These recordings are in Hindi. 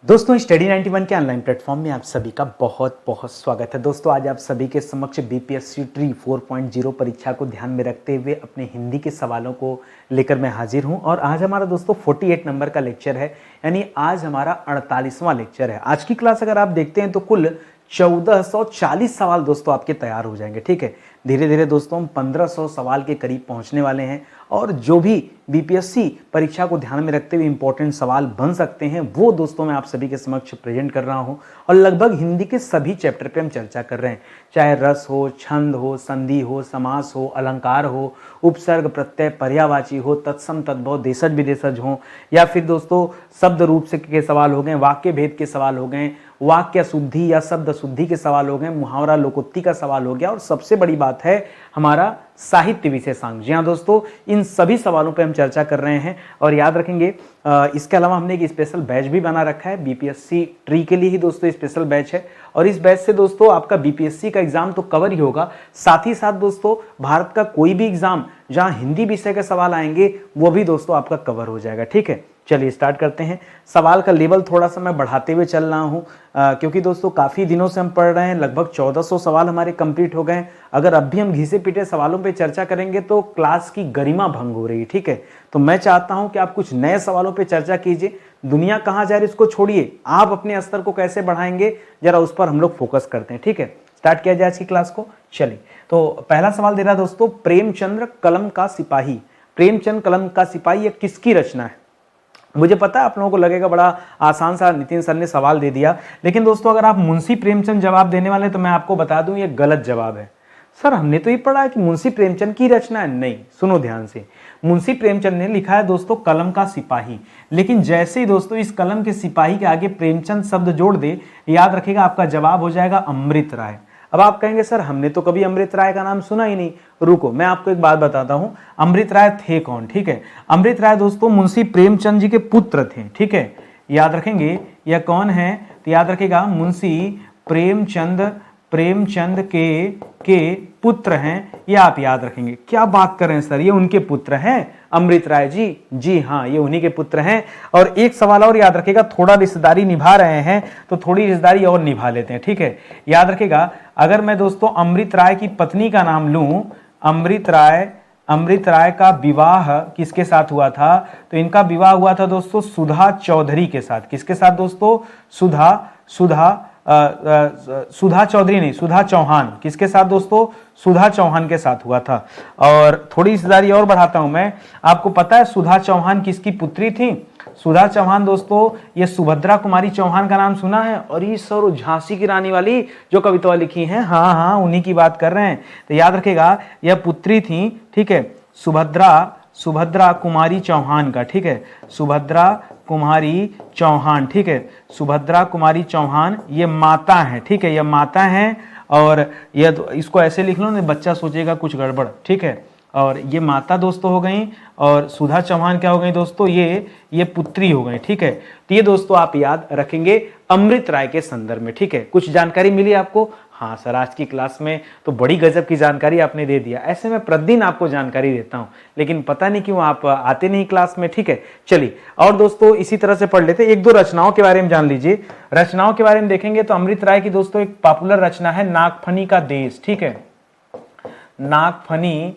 दोस्तों स्टडी 91 के ऑनलाइन प्लेटफॉर्म में आप सभी का बहुत बहुत स्वागत है। दोस्तों आज आप सभी के समक्ष बीपीएससी ट्री 4.0 परीक्षा को ध्यान में रखते हुए अपने हिंदी के सवालों को लेकर मैं हाजिर हूं और आज हमारा दोस्तों 48 नंबर का लेक्चर है, यानी आज हमारा 48वां लेक्चर है। आज की क्लास अगर आप देखते हैं तो कुल 1440 सवाल दोस्तों आपके तैयार हो जाएंगे। ठीक है, धीरे धीरे दोस्तों हम 1500 सवाल के करीब पहुंचने वाले हैं और जो भी बीपीएससी परीक्षा को ध्यान में रखते हुए इंपॉर्टेंट सवाल बन सकते हैं वो दोस्तों मैं आप सभी के समक्ष प्रेजेंट कर रहा हूं और लगभग हिंदी के सभी चैप्टर पे हम चर्चा कर रहे हैं, चाहे रस हो, छंद हो, संधि हो, समास हो, अलंकार हो, उपसर्ग, प्रत्यय, पर्यायवाची हो, तत्सम, तद्भव, देशज विदेशज हो, या फिर दोस्तों शब्द रूप से के सवाल हो गए, वाक्य भेद के सवाल हो गए, वाक्य शुद्धि या शब्द शुद्धि के सवाल हो गए, मुहावरा लोकोक्ति का सवाल हो गया और सबसे बड़ी बात है हमारा साहित्य विशेषांक। जी हाँ दोस्तों, इन सभी सवालों पे हम चर्चा कर रहे हैं और याद रखेंगे इसके अलावा हमने एक स्पेशल बैच भी बना रखा है बीपीएससी ट्री के लिए ही दोस्तों स्पेशल बैच है और इस बैच से दोस्तों आपका बीपीएससी का एग्जाम तो कवर ही होगा, साथ ही साथ दोस्तों भारत का कोई भी एग्जाम जहां हिंदी विषय के सवाल आएंगे वो भी दोस्तों आपका कवर हो जाएगा। ठीक है, चलिए स्टार्ट करते हैं। सवाल का लेवल थोड़ा सा मैं बढ़ाते हुए चल रहा हूं क्योंकि दोस्तों काफ़ी दिनों से हम पढ़ रहे हैं, लगभग 1400 सवाल हमारे कंप्लीट हो गए। अगर अब भी हम घिसे पीटे सवालों पे चर्चा करेंगे तो क्लास की गरिमा भंग हो रही है। ठीक है, तो मैं चाहता हूं कि आप कुछ नए सवालों पे चर्चा कीजिए। दुनिया कहाँ जा रही है इसको छोड़िए, आप अपने स्तर को कैसे बढ़ाएंगे जरा उस पर हम लोग फोकस करते हैं। ठीक है, स्टार्ट किया जाए आज की क्लास को। चलिए, तो पहला सवाल दे रहा है दोस्तों, प्रेमचंद्र कलम का सिपाही। प्रेमचंद कलम का सिपाही ये किसकी रचना है? मुझे पता है आप लोगों को लगेगा बड़ा आसान सा नितिन सर ने सवाल दे दिया, लेकिन दोस्तों अगर आप मुंशी प्रेमचंद जवाब देने वाले तो मैं आपको बता दूं ये गलत जवाब है। सर हमने तो ये पढ़ा है कि मुंशी प्रेमचंद की रचना है। नहीं, सुनो ध्यान से, मुंशी प्रेमचंद ने लिखा है दोस्तों कलम का सिपाही, लेकिन जैसे ही दोस्तों इस कलम के सिपाही के आगे प्रेमचंद शब्द जोड़ दे, याद रखिएगा आपका जवाब हो जाएगा अमृत राय। अब आप कहेंगे सर हमने तो कभी अमृत राय का नाम सुना ही नहीं। रुको, मैं आपको एक बात बताता हूं, अमृत राय थे कौन। ठीक है, अमृत राय दोस्तों मुंशी प्रेमचंद जी के पुत्र थे। ठीक है, याद रखेंगे यह कौन है, तो याद रखेगा मुंशी प्रेमचंद के पुत्र हैं, ये आप याद रखेंगे। क्या बात कर रहे हैं सर, ये उनके पुत्र हैं अमृत राय जी? जी हाँ, ये उन्हीं के पुत्र हैं। और एक सवाल और याद रखेगा, थोड़ा रिश्तेदारी निभा रहे हैं तो थोड़ी रिश्तेदारी और निभा लेते हैं। ठीक है, याद रखेगा अगर मैं दोस्तों अमृत राय की पत्नी का नाम लूं, अमृत राय का विवाह किसके साथ हुआ था, तो इनका विवाह हुआ था दोस्तों सुधा चौधरी के साथ। किसके साथ दोस्तों? सुधा चौधरी नहीं, सुधा चौहान। किसके साथ दोस्तों? सुधा चौहान के साथ हुआ था। और थोड़ी रिश्तेदारी और बढ़ाता हूं मैं, आपको पता है सुधा चौहान किसकी पुत्री थी? सुधा चौहान दोस्तों ये सुभद्रा कुमारी चौहान का नाम सुना है? और ये सर झांसी की रानी वाली जो कविता लिखी है, हाँ हाँ उन्हीं की बात कर रहे हैं। तो याद रखेगा यह पुत्री थी, ठीक है, सुभद्रा कुमारी चौहान का। ठीक है, सुभद्रा कुमारी चौहान। ठीक है, सुभद्रा कुमारी चौहान ये माता है। ठीक है, ये माता है और ये इसको ऐसे लिख लो ना, बच्चा सोचेगा कुछ गड़बड़। ठीक है, और ये माता दोस्तों हो गई और सुधा चौहान क्या हो गई दोस्तों? ये पुत्री हो गई। ठीक है, तो ये दोस्तों आप याद रखेंगे अमृत राय के संदर्भ में। ठीक है, कुछ जानकारी मिली आपको? हाँ सर, आज की क्लास में तो बड़ी गजब की जानकारी आपने दे दिया। ऐसे मैं प्रतिदिन आपको जानकारी देता हूं, लेकिन पता नहीं क्यों आप आते नहीं क्लास में। ठीक है, चलिए और दोस्तों इसी तरह से पढ़ लेते। एक दो रचनाओं के बारे में जान लीजिए। रचनाओं के बारे में देखेंगे तो अमृत राय की दोस्तों एक पॉपुलर रचना है नागफनी का देश। ठीक है, नागफनी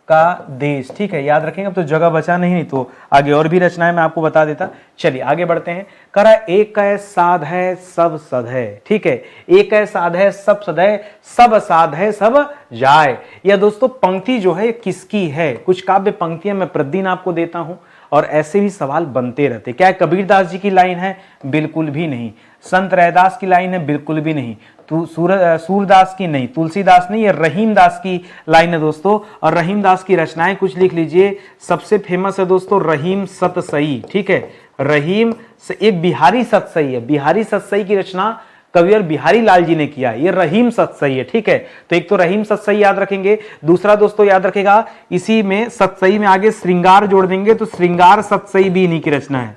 का देश। ठीक है, याद रखेंगे। अब तो जगह बचा नहीं तो आगे और भी रचनाएं मैं आपको बता देता। चलिए आगे बढ़ते हैं। करा एक है साध है सब सद है। ठीक है, एक है साध है सब सद है, सब साध है सब जाए। यह दोस्तों पंक्ति जो है किसकी है? कुछ काव्य पंक्तियां मैं प्रतिदिन आपको देता हूं और ऐसे भी सवाल बनते रहते। क्या कबीरदास जी की लाइन है? बिल्कुल भी नहीं। संत रैदास की लाइन है? बिल्कुल भी नहीं। सूरदास की नहीं, तुलसीदास नहीं, ये रहीम दास की लाइन है दोस्तों। और रहीम दास की रचनाएं कुछ लिख लीजिए। सबसे फेमस है दोस्तों रहीम सतसई। ठीक है, रहीम से एक बिहारी सतसई है। बिहारी सतसई की रचना कवियर बिहारी लाल जी ने किया, ये रहीम सतसई है। ठीक है, तो एक तो रहीम सतसई याद रखेंगे, दूसरा दोस्तों याद रखेगा इसी में सतसई में आगे श्रृंगार जोड़ देंगे तो श्रृंगार सतसई भी इन्हीं की रचना है।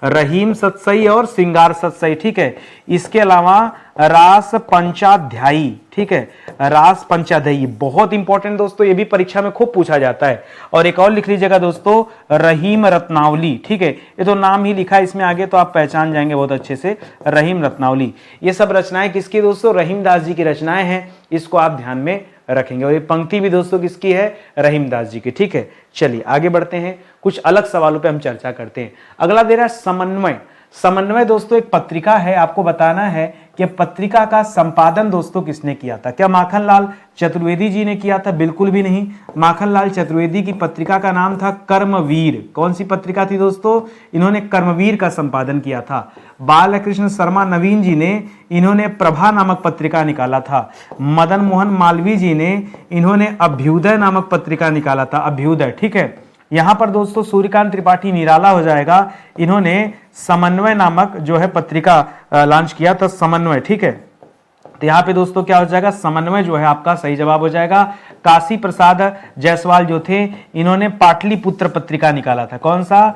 रहीम सतसई और सिंगार सतसई, ठीक है। इसके अलावा रास पंचाध्यायी, ठीक है, रास पंचाध्यायी बहुत इंपॉर्टेंट दोस्तों, ये भी परीक्षा में खूब पूछा जाता है। और एक और लिख लीजिएगा दोस्तों, रहीम रत्नावली, ठीक है, ये तो नाम ही लिखा है इसमें आगे तो आप पहचान जाएंगे बहुत अच्छे से, रहीम रत्नावली। ये सब रचनाएं किसकी दोस्तों? रहीमदास जी की रचनाएं हैं, इसको आप ध्यान में रखेंगे। और ये पंक्ति भी दोस्तों किसकी है? रहीमदास जी की, ठीक है। चलिए आगे बढ़ते हैं, कुछ अलग सवालों पे हम चर्चा करते हैं। अगला दे रहा है समन्वय। समन्वय दोस्तों एक पत्रिका है, आपको बताना है कि पत्रिका का संपादन दोस्तों किसने किया था? क्या माखनलाल चतुर्वेदी जी ने किया था? बिल्कुल भी नहीं। माखनलाल चतुर्वेदी की पत्रिका का नाम था कर्मवीर। कौन सी पत्रिका थी दोस्तों? इन्होंने कर्मवीर का संपादन किया था। बालकृष्ण शर्मा नवीन जी ने इन्होंने प्रभा नामक पत्रिका निकाला था। मदन मोहन मालवीय जी ने इन्होंने अभ्युदय नामक पत्रिका निकाला था, अभ्युदय, ठीक है। यहां पर दोस्तों सूर्यकांत त्रिपाठी निराला हो जाएगा, इन्होंने समन्वय नामक जो है पत्रिका लॉन्च किया था, समन्वय, ठीक है। तो यहाँ पे दोस्तों क्या हो जाएगा? समन्वय जो है आपका सही जवाब हो जाएगा। काशी प्रसाद जायसवाल जो थे, इन्होंने पाटलिपुत्र पत्रिका निकाला था। कौन सा?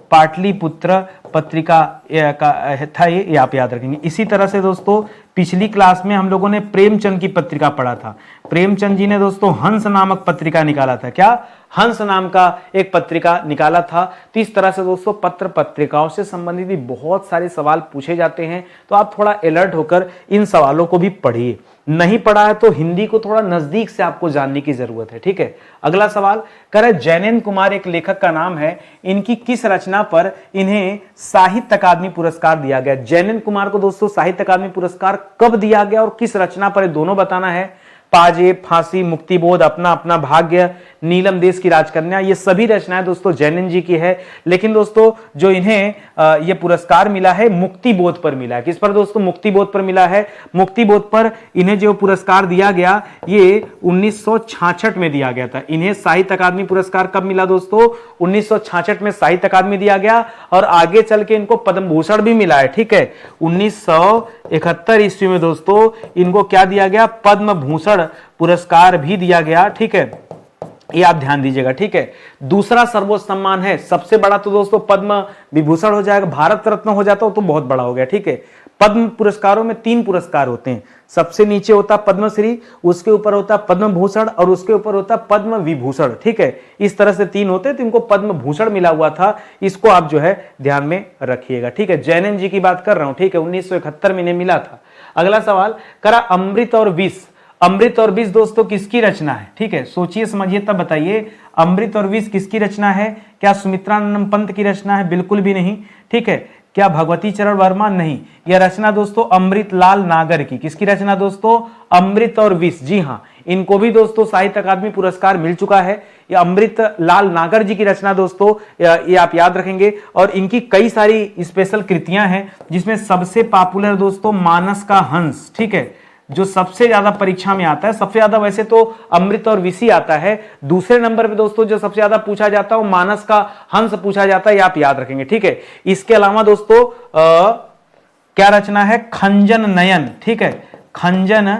पाटलिपुत्र पत्रिका का था, ये आप याद रखेंगे। इसी तरह से दोस्तों पिछली क्लास में हम लोगों ने प्रेमचंद की पत्रिका पढ़ा था। प्रेमचंद जी ने दोस्तों हंस नामक पत्रिका निकाला था। क्या? हंस नाम का एक पत्रिका निकाला था। तो इस तरह से दोस्तों पत्र पत्रिकाओं से संबंधित भी बहुत सारे सवाल पूछे जाते हैं, तो आप थोड़ा अलर्ट होकर इन सवालों को भी पढ़िए। नहीं पढ़ा है तो हिंदी को थोड़ा नजदीक से आपको जानने की जरूरत है, ठीक है। अगला सवाल कर जैनेन्द्र कुमार एक लेखक का नाम है, इनकी किस रचना पर इन्हें साहित्य अकादमी पुरस्कार दिया गया? जैनेन्द्र कुमार को दोस्तों साहित्य अकादमी पुरस्कार कब दिया गया और किस रचना पर, दोनों बताना है। पाजेब, फांसी, मुक्तिबोध, अपना अपना भाग्य, नीलम देश की राजकन्या, ये सभी रचनाएं दोस्तों जैनेन्द्र जी की है। लेकिन दोस्तों जो इन्हें ये पुरस्कार मिला है मुक्तिबोध पर मिला है। किस पर दोस्तों? मुक्तिबोध पर मिला है। मुक्तिबोध पर इन्हें जो पुरस्कार दिया गया ये 1966 में दिया गया था। इन्हें साहित्य अकादमी पुरस्कार कब मिला दोस्तों? 1966 में साहित्य अकादमी दिया गया और आगे चल के इनको पद्म भूषण भी मिला है, ठीक है। 1971 ईस्वी में दोस्तों इनको क्या दिया गया? पद्म भूषण पुरस्कार भी दिया गया, ठीक है। ये आप ध्यान दीजिएगा, ठीक है। दूसरा सर्वोच्च सम्मान है, सबसे बड़ा तो दोस्तों पद्म विभूषण हो जाएगा, भारत रत्न हो जाता हो तो बहुत बड़ा हो गया, ठीक है। पद्म पुरस्कारों में 3 पुरस्कार होते हैं, सबसे नीचे होता पद्मश्री, उसके ऊपर होता पद्म भूषण और उसके ऊपर होता पद्म विभूषण, ठीक है। इस तरह से 3 होते हैं, तो इनको पद्म भूषण मिला हुआ था, इसको आप जो है ध्यान में रखिएगा, ठीक है। जैनेन्द्र जी की बात कर रहा हूं, ठीक है, 1971 में इन्हें मिला था। अगला सवाल करा अमृत और विष। अमृत और विष दोस्तों किसकी रचना है? ठीक है, सोचिए समझिए तब बताइए। अमृत और विष किसकी रचना है? क्या सुमित्रानंद पंत की रचना है? बिल्कुल भी नहीं, ठीक है। क्या भगवती चरण वर्मा? नहीं। यह रचना दोस्तों अमृतलाल नागर की। किसकी रचना दोस्तों? अमृत और विष, जी हाँ, इनको भी दोस्तों साहित्य अकादमी पुरस्कार मिल चुका है। ये अमृतलाल नागर जी की रचना दोस्तों, ये आप याद रखेंगे। और इनकी कई सारी स्पेशल कृतियां हैं, जिसमें सबसे पॉपुलर दोस्तों मानस का हंस, ठीक है, जो सबसे ज्यादा परीक्षा में आता है। सबसे ज्यादा वैसे तो अमृत और विषी आता है, दूसरे नंबर पे दोस्तों जो सबसे ज्यादा पूछा जाता है वो मानस का हंस पूछा जाता है, ये आप याद रखेंगे, ठीक है। इसके अलावा दोस्तों क्या रचना है? खंजन नयन, ठीक है, खंजन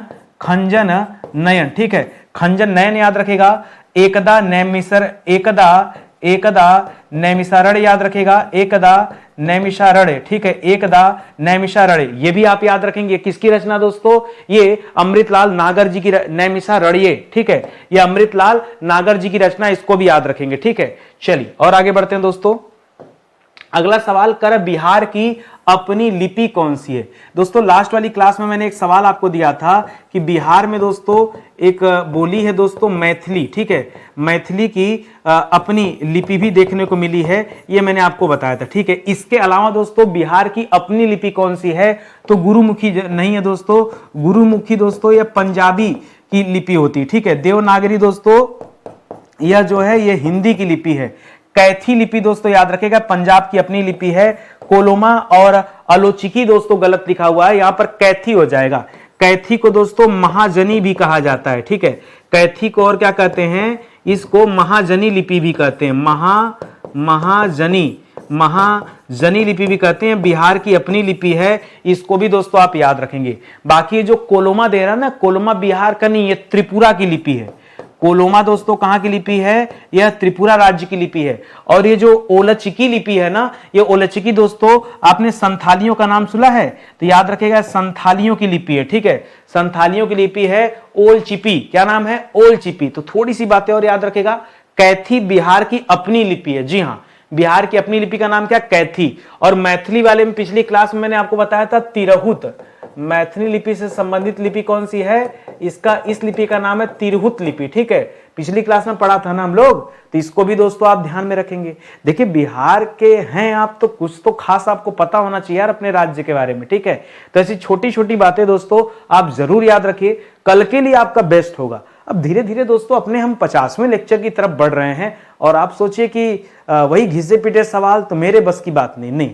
नयन, ठीक है, खंजन नयन याद रखेगा। एकदा नैमिषारण्य याद रखेगा, एकदा नैमिषारण्य, ठीक है, एकदा नैमिषारण्य, ये भी आप याद रखेंगे। किसकी रचना दोस्तों? ये अमृतलाल नागर जी की नैमिषारण्य, ठीक है, ये अमृतलाल नागर जी की रचना, इसको भी याद रखेंगे, ठीक है। चलिए और आगे बढ़ते हैं दोस्तों। अगला सवाल कर बिहार की अपनी लिपि कौन सी है? दोस्तों लास्ट वाली क्लास में मैंने एक सवाल आपको दिया था कि बिहार में दोस्तों एक बोली है दोस्तों मैथिली, ठीक है, मैथिली की अपनी लिपि भी देखने को मिली है, ये मैंने आपको बताया था, ठीक है। इसके अलावा दोस्तों बिहार की अपनी लिपि कौन सी है? तो गुरुमुखी नहीं है दोस्तों, गुरुमुखी दोस्तों यह पंजाबी की लिपि होती है, ठीक है। देवनागरी दोस्तों यह जो है ये हिंदी की लिपि है। कैथी लिपि दोस्तों याद रखेगा, पंजाब की अपनी लिपि है। कोलोमा और अलोचिकी दोस्तों गलत लिखा हुआ है, यहां पर कैथी हो जाएगा। कैथी को दोस्तों महाजनी भी कहा जाता है, ठीक है। कैथी को और क्या कहते हैं? इसको महाजनी लिपि भी कहते हैं, महाजनी लिपि भी कहते हैं। बिहार की अपनी लिपि है, इसको भी दोस्तों आप याद रखेंगे। बाकी जो कोलोमा दे रहा है ना, कोलोमा बिहार का नहीं, ये त्रिपुरा की लिपि है। कोलोमा दोस्तों कहां की लिपि है? यह त्रिपुरा राज्य की लिपि है। और ये जो ओलचिकी लिपि है ना, ये ओलचिकी दोस्तों, आपने संथालियों का नाम सुना है? तो याद रखिएगा संथालियों की लिपि है, ठीक है, संथालियों की लिपि है ओलचिपी। क्या नाम है? ओलचिपी। तो थोड़ी सी बातें और याद रखेगा। कैथी बिहार की अपनी लिपि है, जी हां, बिहार की अपनी लिपि का नाम क्या? कैथी। और मैथिली वाले में पिछली क्लास में मैंने आपको बताया था तिरहुत। मैथिली लिपि से संबंधित लिपि कौन सी है? इसका, इस लिपि का नाम है तिरहुत लिपि, ठीक है, पिछली क्लास में पढ़ा था ना हम लोग, तो इसको भी दोस्तों आप ध्यान में रखेंगे। देखिए बिहार के हैं आप, तो कुछ तो खास आपको पता होना चाहिए यार अपने राज्य के बारे में, ठीक है। तो ऐसी छोटी छोटी बातें दोस्तों आप जरूर याद रखिए, कल के लिए आपका बेस्ट होगा। अब धीरे धीरे दोस्तों अपने हम 50वें लेक्चर की तरफ बढ़ रहे हैं, और आप सोचिए कि वही घिसे पिटे सवाल, तो मेरे बस की बात नहीं,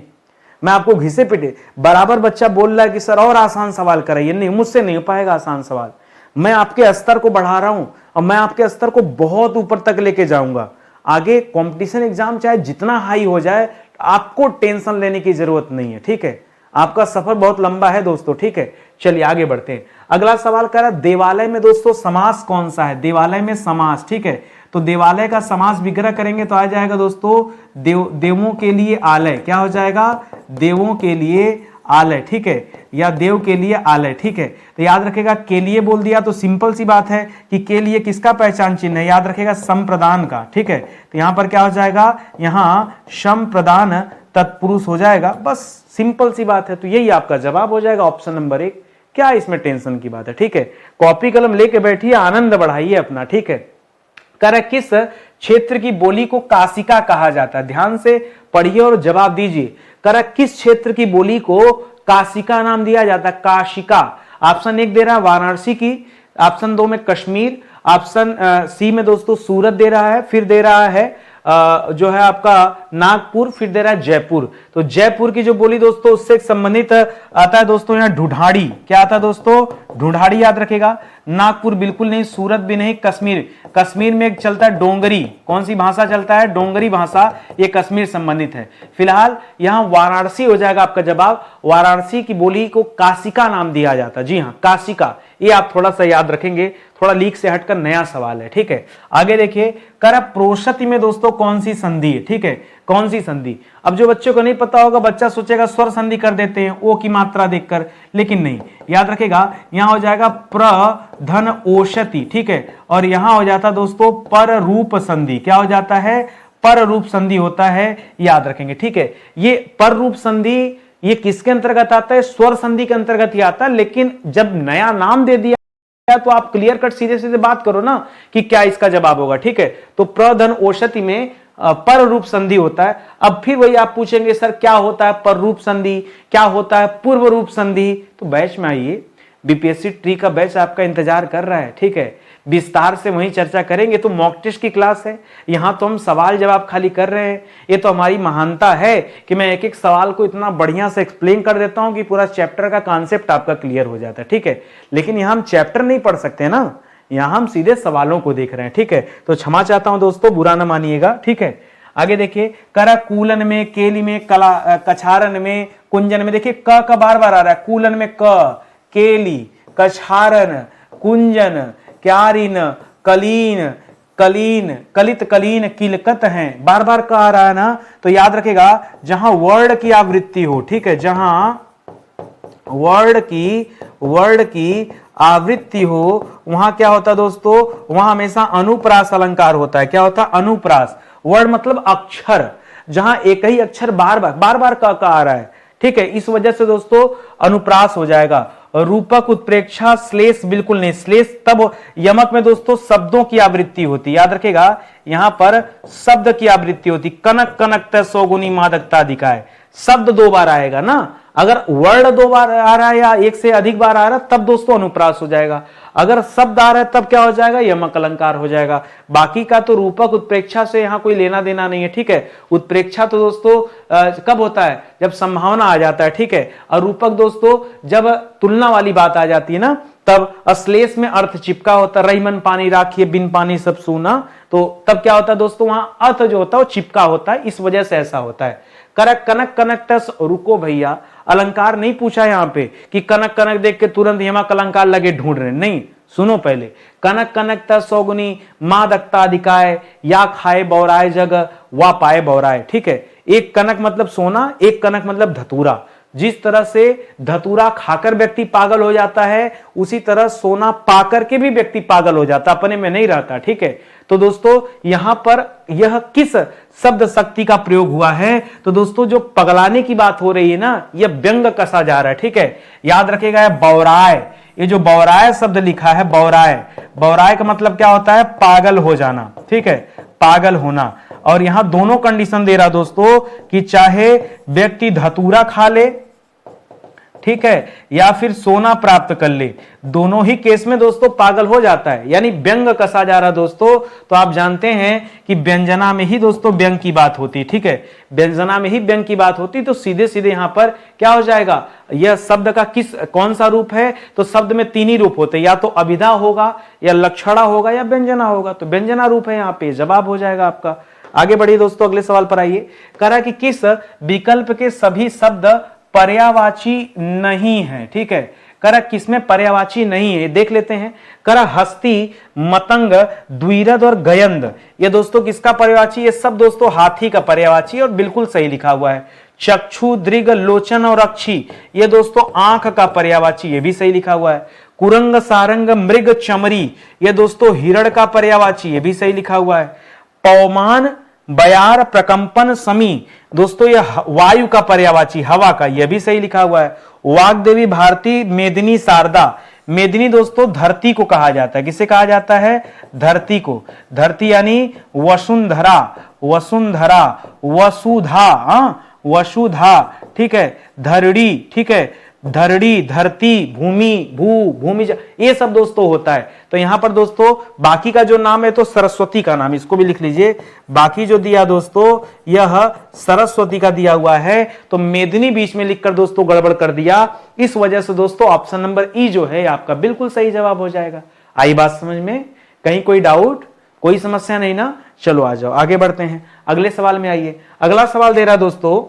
मैं आपको घिसे पिटे, बराबर बच्चा बोल रहा है कि सर और आसान सवाल कराइए, नहीं, मुझसे नहीं हो पाएगा आसान सवाल। मैं आपके स्तर को बढ़ा रहा हूं और मैं आपके स्तर को बहुत ऊपर तक लेके जाऊंगा। आगे कंपटीशन एग्जाम चाहे जितना हाई हो जाए, आपको टेंशन लेने की जरूरत नहीं है, ठीक है। आपका सफर बहुत लंबा है दोस्तों, ठीक है। चलिए आगे बढ़ते हैं। अगला सवाल कह रहा है देवालय में दोस्तों समास कौन सा है? देवालय में समास, ठीक है। तो देवालय का समास विग्रह करेंगे तो आ जाएगा दोस्तों देवों के लिए आलय। क्या हो जाएगा? देवों के लिए आलय, ठीक है, या देव के लिए आलय, ठीक है। तो याद रखेगा के लिए बोल दिया तो सिंपल सी बात है कि के लिए किसका पहचान चिन्ह है? याद रखेगा संप्रदान का, ठीक है। तो यहां पर क्या हो जाएगा? यहां संप्रदान तत्पुरुष हो जाएगा, बस सिंपल सी बात है। तो यही आपका जवाब हो जाएगा ऑप्शन नंबर 1। क्या इसमें टेंशन की बात है, ठीक है। कॉपी कलम लेके बैठिए, आनंद बढ़ाइए अपना, ठीक है। कर किस क्षेत्र की बोली को काशिका कहा जाता है? ध्यान से पढ़िए और जवाब दीजिए। कर किस क्षेत्र की बोली को काशिका नाम दिया जाता है? काशिका। ऑप्शन 1 दे रहा है वाराणसी की, ऑप्शन 2 में कश्मीर, ऑप्शन सी में दोस्तों सूरत दे रहा है, फिर दे रहा है जो है आपका नागपुर, फिर दे रहा है जयपुर। तो जयपुर की जो बोली दोस्तों उससे संबंधित आता है दोस्तों यहाँ ढूढ़ाड़ी। क्या आता है दोस्तों? ढूढ़ाड़ी याद रखेगा। नागपुर बिल्कुल नहीं, सूरत भी नहीं, कश्मीर, कश्मीर में चलता है डोंगरी। कौन सी भाषा चलता है? डोंगरी भाषा, ये कश्मीर संबंधित है। फिलहाल यहाँ वाराणसी हो जाएगा आपका जवाब। वाराणसी की बोली को काशिका नाम दिया जाता है, जी हाँ, काशिका। ये आप थोड़ा सा याद रखेंगे, थोड़ा लीक से हटकर नया सवाल है, ठीक है। आगे देखिए, कर प्रोशति में दोस्तों कौन सी संधि है? ठीक है, कौन सी संधि? अब जो बच्चों को नहीं पता होगा, बच्चा सोचेगा स्वर संधि कर देते हैं ओ की मात्रा देखकर, लेकिन नहीं, याद रखेगा यहां हो जाएगा प्रधन ओषति, ठीक है। और यहां हो जाता दोस्तों पर रूप संधि। क्या हो जाता है? पर रूप संधि होता है, याद रखेंगे, ठीक है। ये पर रूप संधि ये किसके अंतर्गत आता है? स्वर संधि के अंतर्गत ही आता है, लेकिन जब नया नाम दे दिया तो आप क्लियर कट सीधे सीधे बात करो ना कि क्या इसका जवाब होगा, ठीक है। तो प्रधन ओषति में पर रूप संधि होता है। अब फिर वही आप पूछेंगे सर क्या होता है पर रूप संधि, क्या होता है पूर्व रूप संधि? तो बैच में आइए, बीपीएससी ट्री का बैच आपका इंतजार कर रहा है, ठीक है। विस्तार से वहीं चर्चा करेंगे। तो मॉक टेस्ट की क्लास है, यहां तो हम सवाल जवाब खाली कर रहे हैं। ये तो हमारी महानता है कि मैं एक एक सवाल को इतना बढ़िया से एक्सप्लेन कर देता हूं कि पूरा चैप्टर का कॉन्सेप्ट आपका क्लियर हो जाता है, ठीक है। लेकिन यहां हम चैप्टर नहीं पढ़ सकते ना, यहां हम सीधे सवालों को देख रहे हैं, ठीक है। तो क्षमा चाहता हूं दोस्तों, बुरा ना मानिएगा, ठीक है। आगे देखिए, करकूलन में, केली में, कछारन में, कुंजन में। देखिए क का बार बार आ रहा है। कूलन में क, केली, कछारन, कुंजन, क्यारिन, कलीन, कलीन, कलित, कलीन, किलकत हैं, बार बार का आ रहा है ना। तो याद रखेगा जहां वर्ड की आवृत्ति हो, ठीक है, जहां वर्ड की आवृत्ति हो वहां क्या होता है दोस्तों? वहां हमेशा अनुप्रास अलंकार होता है। क्या होता है? अनुप्रास। वर्ड मतलब अक्षर, जहां एक ही अक्षर बार बार का आ रहा है, ठीक है, इस वजह से दोस्तों अनुप्रास हो जाएगा। रूपक, उत्प्रेक्षा, श्लेष बिल्कुल नहीं। श्लेष तब यमक में दोस्तों शब्दों की आवृत्ति होती, याद रखेगा यहां पर शब्द की आवृत्ति होती। कनक, कनकत, सौगुनी, मादकता, अधिकाय, शब्द 2 बार आएगा ना। अगर वर्ड 2 बार आ रहा है या एक से अधिक बार आ रहा है तब दोस्तों अनुप्रास हो जाएगा। अगर शब्द आ रहा है तब क्या हो जाएगा? यमक अलंकार हो जाएगा। बाकी का तो रूपक उत्प्रेक्षा से यहां कोई लेना देना नहीं है, ठीक है। उत्प्रेक्षा तो दोस्तों कब होता है? जब संभावना आ जाता है, ठीक है। और रूपक दोस्तों जब तुलना वाली बात आ जाती है ना, तब अश्लेष में अर्थ चिपका होता है। रईमन पानी राखिए, बिन पानी सब सूना। तो तब क्या होता है दोस्तों? वहां अर्थ जो होता है वो चिपका होता है, इस वजह से ऐसा होता है। करक, कनक, कनक, तस, रुको भैया, अलंकार नहीं पूछा यहां पे कि कनक कनक देख के तुरंत यमक अलंकार लगे ढूंढ रहे, नहीं। सुनो पहले, कनक कनकता सौगुनी मादकता अधिकाय, या खाए बौराए जग वा पाए बौराए। ठीक है, एक कनक मतलब सोना, एक कनक मतलब धतूरा। जिस तरह से धतूरा खाकर व्यक्ति पागल हो जाता है, उसी तरह सोना पाकर के भी व्यक्ति पागल हो जाता, अपने में नहीं रहता। ठीक है, तो दोस्तों यहां पर यह किस शब्द शक्ति का प्रयोग हुआ है? तो दोस्तों जो पगलाने की बात हो रही है ना, यह व्यंग कसा जा रहा है। ठीक है, याद रखिएगा बौराए, ये जो बौराए शब्द लिखा है, बौराए, बौराए का मतलब क्या होता है? पागल हो जाना। ठीक है, पागल होना। और यहां दोनों कंडीशन दे रहा दोस्तों कि चाहे व्यक्ति धतूरा खा ले, ठीक है, या फिर सोना प्राप्त कर ले, दोनों ही केस में दोस्तों पागल हो जाता है, यानी व्यंग कसा जा रहा दोस्तों। तो आप जानते हैं कि व्यंजना में ही दोस्तों व्यंग की बात होती। ठीक है, व्यंजना में ही व्यंग की बात होती, तो सीधे सीधे यहां पर क्या हो जाएगा? यह शब्द का कौन सा रूप है? तो शब्द में तीन ही रूप होते हैं, या तो अभिधा होगा, या लक्षणा होगा, या व्यंजना होगा। तो व्यंजना रूप है यहाँ पे, जवाब हो जाएगा आपका। आगे बढ़िए दोस्तों, अगले सवाल पर आइए। करा कि किस विकल्प के सभी शब्द पर्यायवाची नहीं है? ठीक है, करा किसमें पर्यायवाची नहीं है, देख लेते हैं। करा हस्ती, मतंग, द्विरद और गयंद, ये दोस्तों किसका पर्यायवाची? ये सब दोस्तों हाथी का पर्यायवाची है और बिल्कुल सही लिखा हुआ है। चक्षु, दृग, लोचन और अक्षी, ये दोस्तों आंख का पर्यायवाची, ये भी सही लिखा हुआ है। कुरंग, सारंग, मृग, चमरी, ये दोस्तों हिरण का पर्यायवाची, ये भी सही लिखा हुआ है। पवमान, बयार, प्रकंपन, समी, दोस्तों ये वायु का पर्यायवाची, हवा का, यह भी सही लिखा हुआ है। वाग्देवी, भारती, मेदिनी, शारदा, मेदिनी दोस्तों धरती को कहा जाता है। किसे कहा जाता है? धरती को। धरती यानी वसुंधरा, वसुंधरा, वसुधा, वसुधा। ठीक है, धरड़ी, ठीक है, धरड़ी, धरती, भूमि, भूमि, ये सब दोस्तों होता है। तो यहां पर दोस्तों बाकी का जो नाम है तो सरस्वती का नाम, इसको भी लिख लीजिए। बाकी जो दिया दोस्तों यह सरस्वती का दिया हुआ है, तो मेदिनी बीच में लिखकर दोस्तों गड़बड़ कर दिया। इस वजह से दोस्तों ऑप्शन नंबर ई जो है आपका बिल्कुल सही जवाब हो जाएगा। आई बात समझ में? कहीं कोई डाउट, कोई समस्या नहीं ना? चलो आ जाओ, आगे बढ़ते हैं, अगले सवाल में आइए। अगला सवाल दे रहा दोस्तों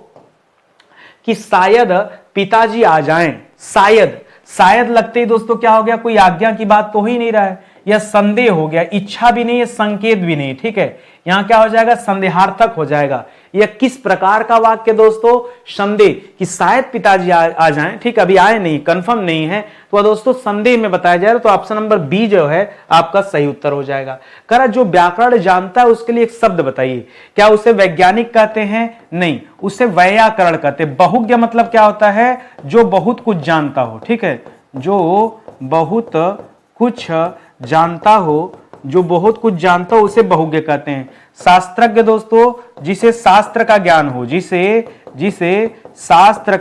कि शायद पिताजी आ जाएं। शायद, शायद लगते ही दोस्तों क्या हो गया? कोई आज्ञा की बात तो हो ही नहीं रहा है, यह संदेह हो गया, इच्छा भी नहीं है, संकेत भी नहीं। ठीक है, यहां क्या हो जाएगा? संदेहार्थक हो जाएगा। यह किस प्रकार का वाक्य दोस्तों? संदेह, कि शायद पिताजी आ जाएं। ठीक, अभी आए नहीं, कंफर्म नहीं है, तो दोस्तों संदेह में बताया जा रहा है। तो ऑप्शन नंबर बी जो है आपका सही उत्तर हो जाएगा। करा जो व्याकरण जानता है उसके लिए एक शब्द बताइए। क्या उसे वैज्ञानिक कहते हैं? नहीं, उसे वैयाकरण कहते हैं। बहुज्ञ मतलब क्या होता है? जो बहुत कुछ जानता हो। ठीक है, जो बहुत कुछ जानता हो, जो बहुत कुछ जानता हो उसे बहुज्ञ कहते हैं। शास्त्रज्ञ दोस्तों जिसे शास्त्र का ज्ञान हो, जिसे शास्त्र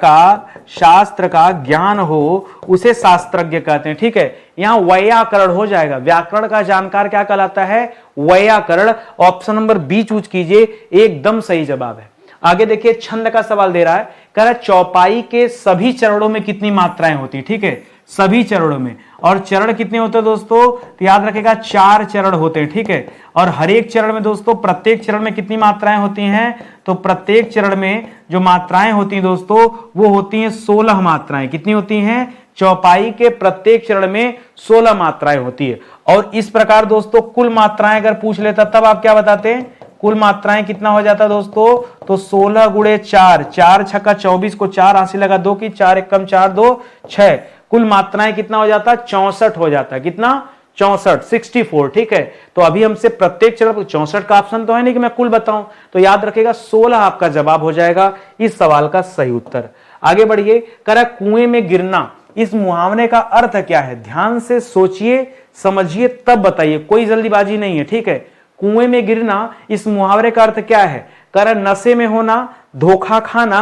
का ज्ञान हो उसे शास्त्रज्ञ कहते हैं। ठीक है, यहां वैयाकरण हो जाएगा। व्याकरण का जानकार क्या कहलाता है? वैयाकरण। ऑप्शन नंबर बी चूज कीजिए, एकदम सही जवाब है। आगे देखिए, छंद का सवाल दे रहा है। कह रहा है चौपाई के सभी चरणों में कितनी मात्राएं होती? ठीक है, सभी चरणों में। और चरण कितने होते हैं दोस्तों? तो याद रखेगा 4 चरण होते हैं। ठीक है, और हर एक चरण में दोस्तों, प्रत्येक चरण में कितनी मात्राएं होती हैं? तो प्रत्येक चरण में जो मात्राएं होती हैं दोस्तों वो होती हैं 16 मात्राएं। कितनी होती हैं? चौपाई के प्रत्येक चरण में 16 मात्राएं होती है। और इस प्रकार दोस्तों कुल मात्राएं अगर पूछ लेता तब आप क्या बताते हैं? कुल मात्राएं कितना हो जाता दोस्तों? तो 16 गुणे 4, 4 छक्का 24 को 4 हासिल लगा 2 की, 4 एकम 4 2 6, कुल मात्राएं कितना हो जाता है? 64 हो जाता है। कितना? 64, 64। ठीक है, तो अभी हमसे प्रत्येक चरण 64 का ऑप्शन तो है नहीं कि मैं कुल बताऊं, तो याद रखेगा 16 आपका जवाब हो जाएगा इस सवाल का सही उत्तर। आगे बढ़िए। करा कुएं में गिरना, इस मुहावरे का अर्थ क्या है? ध्यान से सोचिए, समझिए, तब बताइए, कोई जल्दीबाजी नहीं है। ठीक है, कुएं में गिरना, इस मुहावरे का अर्थ क्या है? करा नशे में होना, धोखा खाना,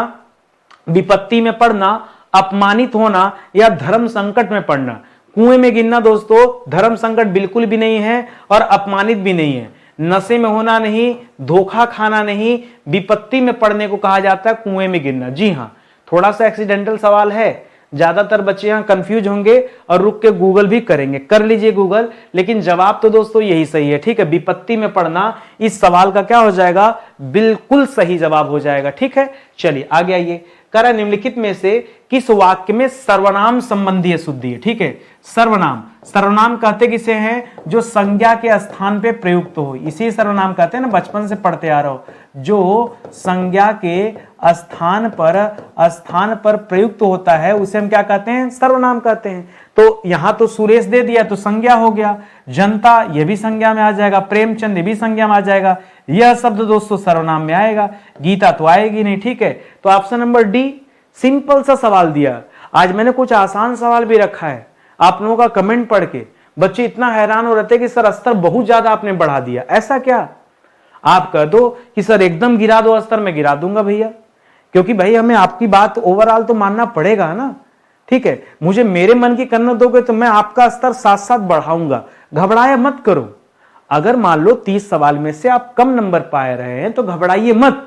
विपत्ति में पड़ना, अपमानित होना, या धर्म संकट में पड़ना। कुएं में गिरना दोस्तों धर्म संकट बिल्कुल भी नहीं है और अपमानित भी नहीं है। नशे में होना नहीं, धोखा खाना नहीं, विपत्ति में पड़ने को कहा जाता है कुएं में गिरना। जी हां, थोड़ा सा एक्सीडेंटल सवाल है, ज्यादातर बच्चे यहां कंफ्यूज होंगे और रुक के गूगल भी करेंगे, कर लीजिए गूगल, लेकिन जवाब तो दोस्तों यही सही है। ठीक है, विपत्ति में पड़ना इस सवाल का क्या हो जाएगा? बिल्कुल सही जवाब हो जाएगा। ठीक है, चलिए आगे आइए। कह रहा निम्नलिखित में से किस वाक्य में सर्वनाम संबंधी अशुद्धि है। ठीक है, सर्वनाम, सर्वनाम कहते किसे हैं, जो संज्ञा के स्थान पे प्रयुक्त हो, इसी सर्वनाम कहते हैं ना, बचपन से पढ़ते आ रहे हो, जो संज्ञा के स्थान पर प्रयुक्त होता है उसे हम क्या कहते हैं, सर्वनाम कहते हैं। तो यहां तो सुरेश दे दिया तो संज्ञा हो गया, जनता ये भी संज्ञा में आ जाएगा, प्रेमचंद ये भी संज्ञा में आ जाएगा, यह शब्द दोस्तों सर्वनाम में आएगा, गीता तो आएगी नहीं। ठीक है, तो ऑप्शन नंबर डी, सिंपल सा सवाल दिया। आज मैंने कुछ आसान सवाल भी रखा है, आप लोगों का कमेंट पढ़ के बच्चे इतना हैरान हो रहे थे कि सर स्तर बहुत ज्यादा आपने बढ़ा दिया। ऐसा क्या, आप कह दो कि सर एकदम गिरा दो स्तर, में गिरा दूंगा भैया, क्योंकि भाई हमें आपकी बात ओवरऑल तो मानना पड़ेगा ना। ठीक है, मुझे मेरे मन की करने दोगे तो मैं आपका स्तर साथ साथ बढ़ाऊंगा, घबराया मत करो। अगर मान लो 30 सवाल में से आप कम नंबर पाए रहे हैं तो घबराइए मत,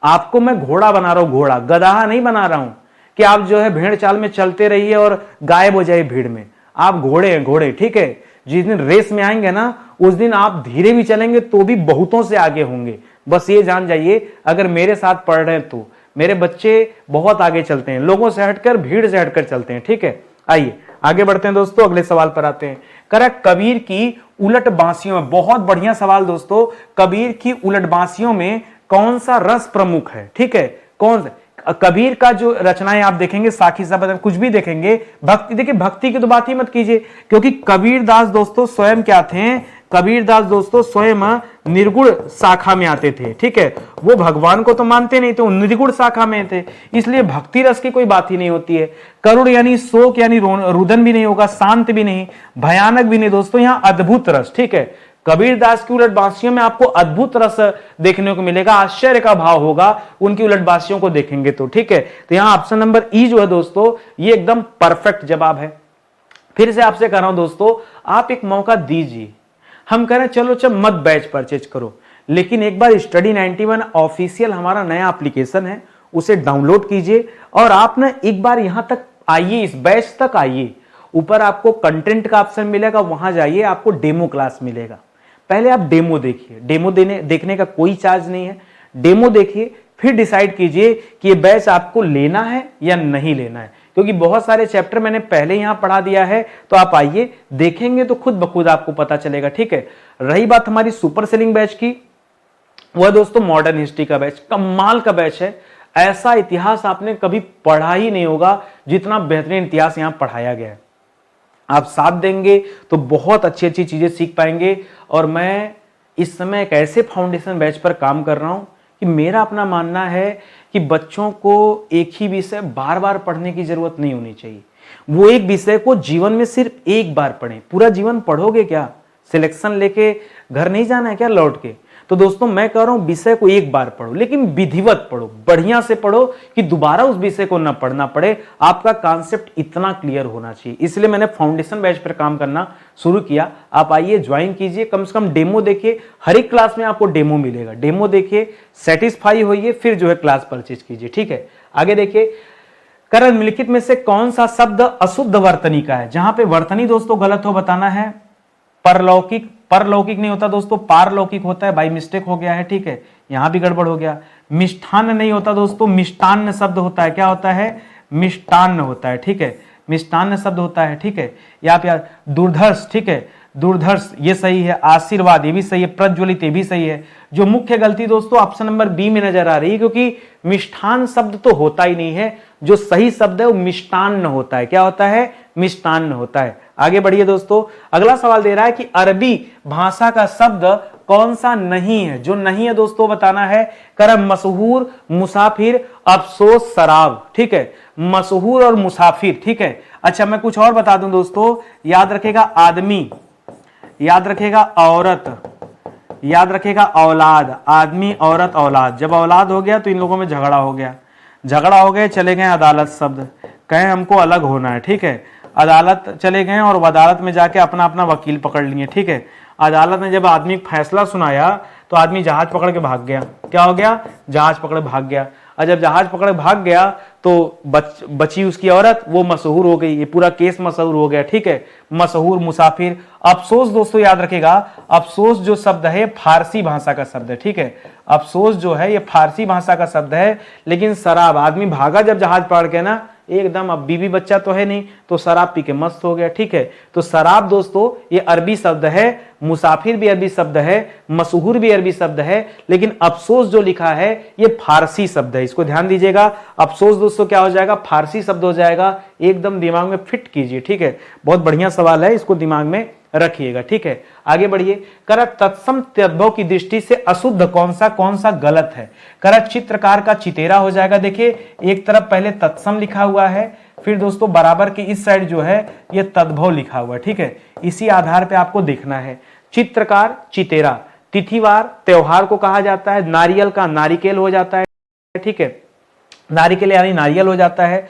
आपको मैं घोड़ा बना रहा हूं, घोड़ा, गधा नहीं बना रहा हूं कि आप जो है भेड़ चाल में चलते रहिए और गायब हो जाए भीड़ में। आप घोड़े हैं, घोड़े। ठीक है, जिस दिन रेस में आएंगे ना उस दिन आप धीरे भी चलेंगे तो भी बहुतों से आगे होंगे। बस ये जान जाइए, अगर मेरे साथ पढ़ रहे हैं तो मेरे बच्चे बहुत आगे चलते हैं, लोगों से हटकर, भीड़ से हटकर चलते हैं। ठीक है, आइए आगे बढ़ते हैं दोस्तों, अगले सवाल पर आते हैं। करा कबीर की उलट बांसियों में, बहुत बढ़िया सवाल दोस्तों, कबीर की उलट बांसियों में कौन सा रस प्रमुख है। ठीक है, कौन सा, कबीर का जो रचनाएं आप देखेंगे, साखी साबत कुछ भी देखेंगे, भक्ति, देखिए भक्ति की तो बात ही मत कीजिए, क्योंकि कबीरदास दोस्तों स्वयं क्या थे, कबीरदास दोस्तों स्वयं निर्गुण शाखा में आते थे। ठीक है, वो भगवान को तो मानते नहीं थे, वो निर्गुण शाखा में थे, इसलिए भक्ति रस की कोई बात ही नहीं होती है। करुण यानी शोक यानी रुदन भी नहीं होगा, शांत भी नहीं, भयानक भी नहीं दोस्तों, यहां अद्भुत रस। ठीक है, कबीरदास की उलट बांसियों में आपको अद्भुत रस देखने को मिलेगा, आश्चर्य का भाव होगा उनकी उलट बांसियों को देखेंगे तो। ठीक है, तो यहां ऑप्शन नंबर ई जो है दोस्तों, ये एकदम परफेक्ट जवाब है। फिर से आपसे कह रहा हूं दोस्तों, आप एक मौका दीजिए। हम कह रहे हैं चलो मत बैच परचेज करो, लेकिन एक बार स्टडी 91 ऑफिशियल हमारा नया एप्लीकेशन है, उसे डाउनलोड कीजिए और आप ना एक बार यहां तक आइए, इस बैच तक आइए। ऊपर आपको कंटेंट का ऑप्शन मिलेगा, वहां जाइए, आपको डेमो क्लास मिलेगा। पहले आप डेमो देखिए, डेमो देखने का कोई चार्ज नहीं है, डेमो देखिए, फिर डिसाइड कीजिए कि ये बैच आपको लेना है या नहीं लेना है, क्योंकि बहुत सारे चैप्टर मैंने पहले यहां पढ़ा दिया है। तो आप आइए, देखेंगे तो खुद ब खुद आपको पता चलेगा। ठीक है, रही बात हमारी सुपर सेलिंग बैच की, वह दोस्तों मॉडर्न हिस्ट्री का बैच, कमाल का बैच है। ऐसा इतिहास आपने कभी पढ़ा ही नहीं होगा जितना बेहतरीन इतिहास यहां पढ़ाया गया है। आप साथ देंगे तो बहुत अच्छी अच्छी चीजें सीख पाएंगे। और मैं इस समय एक ऐसे फाउंडेशन बैच पर काम कर रहा हूं कि मेरा अपना मानना है कि बच्चों को एक ही विषय बार बार पढ़ने की जरूरत नहीं होनी चाहिए। वो एक विषय को जीवन में सिर्फ एक बार पढ़ें। पूरा जीवन पढ़ोगे क्या, सिलेक्शन लेके घर नहीं जाना है क्या लौट के? तो दोस्तों मैं कह रहा हूं विषय को एक बार पढ़ो, लेकिन विधिवत पढ़ो, बढ़िया से पढ़ो कि दोबारा उस विषय को ना पढ़ना पड़े। आपका कॉन्सेप्ट इतना क्लियर होना चाहिए, इसलिए मैंने फाउंडेशन बैच पर काम करना शुरू किया। आप आइए, ज्वाइन कीजिए, कम से कम डेमो देखिए, हर एक क्लास में आपको डेमो मिलेगा। डेमो देखिए, सेटिस्फाई होइए, फिर जो है क्लास परचेज कीजिए। ठीक है, आगे देखिए, करण निम्नलिखित में से कौन सा शब्द अशुद्ध वर्तनी का है? जहां पे वर्तनी दोस्तों गलत हो बताना है। परलौकिक, परलौकिक नहीं होता दोस्तों, पारलौकिक होता है, बाई मिस्टेक हो गया है। ठीक है, यहां भी गड़बड़ हो गया। मिष्ठान्न नहीं होता दोस्तों, मिष्टान्न शब्द होता है। क्या होता है? मिष्टान्न होता है। ठीक है, मिष्टान्न शब्द होता है। ठीक है, यहाँ पे दुर्धर्ष, ठीक है, दुर्धर्ष ये सही है। आशीर्वाद ये भी सही है। प्रज्वलित ये भी सही है। जो मुख्य गलती दोस्तों ऑप्शन नंबर बी में नजर आ रही है, क्योंकि मिष्ठान शब्द तो होता ही नहीं है। जो सही शब्द है वो मिष्टान्न होता है। क्या होता है? मिष्टान्न होता है। आगे बढ़िए दोस्तों, अगला सवाल दे रहा है कि अरबी भाषा का शब्द कौन सा नहीं है? जो नहीं है दोस्तों बताना है। करम मशहूर, मुसाफिर, अफसोस, शराब। ठीक है, मशहूर और मुसाफिर। ठीक है, अच्छा मैं कुछ और बता दूं दोस्तों, याद रखेगा आदमी, याद रखेगा औरत, याद रखेगा औलाद। आदमी, औरत, औलाद। जब औलाद हो गया तो इन लोगों में झगड़ा हो गया, झगड़ा हो गए, चले गए अदालत शब्द, कहें हमको अलग होना है। ठीक है, अदालत चले गए और अदालत में जाके अपना अपना वकील पकड़ लिए। ठीक है, अदालत ने जब आदमी फैसला सुनाया तो आदमी जहाज पकड़ के भाग गया। क्या हो गया? जहाज पकड़ भाग गया। और जब जहाज पकड़ भाग गया तो बची उसकी औरत, वो मशहूर हो गई, ये पूरा केस मशहूर हो गया, ठीक है। मशहूर, मुसाफिर। अफसोस दोस्तों याद रखेगा, अफसोस जो शब्द है फारसी भाषा का शब्द है, ठीक है। अफसोस जो है ये फारसी भाषा का शब्द है, लेकिन शराब, आदमी भागा जब जहाज पकड़ के ना एकदम, अब बीवी बच्चा तो है नहीं तो शराब पी के मस्त हो गया, ठीक है। तो शराब दोस्तों ये अरबी शब्द है, मुसाफिर भी अरबी शब्द है, मशहूर भी अरबी शब्द है, लेकिन अफसोस जो लिखा है ये फारसी शब्द है, इसको ध्यान दीजिएगा। अफसोस दोस्तों क्या हो जाएगा, फारसी शब्द हो जाएगा, एकदम दिमाग में फिट कीजिए, ठीक है। बहुत बढ़िया सवाल है, इसको दिमाग में रखिएगा, ठीक है। आगे बढ़िए। करा तत्सम तद्भव की दृष्टि से अशुद्ध कौन सा गलत है। करा चित्रकार का चितेरा हो जाएगा। देखिए एक तरफ पहले तत्सम लिखा हुआ है, फिर दोस्तों बराबर की इस साइड जो है ये तद्भव लिखा हुआ है, ठीक है। इसी आधार पे आपको देखना है। चित्रकार, चितेरा। तिथिवार त्योहार को कहा जाता है। नारियल का नारिकेल हो जाता है, ठीक है। नारिकेल यानी नारियल हो जाता है।